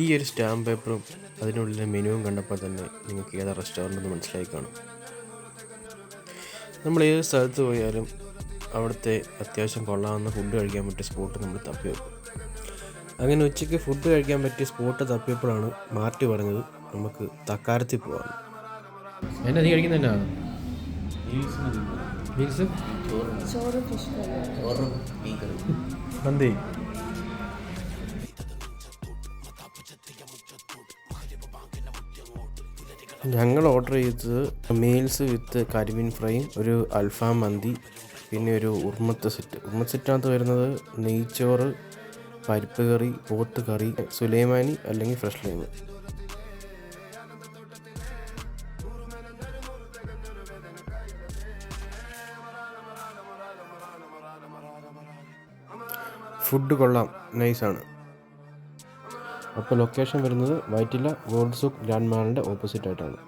ഈ ഒരു സ്റ്റാമ്പ് പേപ്പറും അതിനുള്ളിലെ മെനുവും കണ്ടപ്പോൾ തന്നെ നിങ്ങൾക്ക് ഏതാ റെസ്റ്റോറൻ്റ് എന്ന് മനസ്സിലായി കാണും. നമ്മൾ ഏത് സ്ഥലത്ത് പോയാലും അവിടുത്തെ അത്യാവശ്യം കൊള്ളാവുന്ന ഫുഡ് കഴിക്കാൻ പറ്റിയ സ്പോട്ട് നമ്മൾ തപ്പി വെക്കും. അങ്ങനെ ഉച്ചയ്ക്ക് ഫുഡ് കഴിക്കാൻ പറ്റിയ സ്പോട്ട് തപ്പിയപ്പോഴാണ് മാർട്ടി പറഞ്ഞത് നമുക്ക് തക്കാരത്തിൽ പോകാം. എന്നാ നീ കഴിക്കുന്നതന്നാ മീൽസ് മന്തി. ഞങ്ങൾ ഓർഡർ ചെയ്തത് മീൽസ് വിത്ത് കരിമീൻ ഫ്രൈയും ഒരു അൽഫാം മന്തി, പിന്നെ ഒരു ഉർമത്ത് സെറ്റിനകത്ത് വരുന്നത് നെയ്ച്ചോറ്, പരിപ്പ് കറി, പോത്ത് കറി, സുലൈമാനി അല്ലെങ്കിൽ ഫ്രഷ് ലൈം. ഫുഡ് കൊള്ളാം, നൈസാണ്. അപ്പോൾ ലൊക്കേഷൻ വരുന്നത് വൈറ്റില ഗോൾഡ് സൂക്ക് ഗ്രാൻഡ് മാളിൻ്റെ ഓപ്പോസിറ്റ് ആയിട്ടാണ്.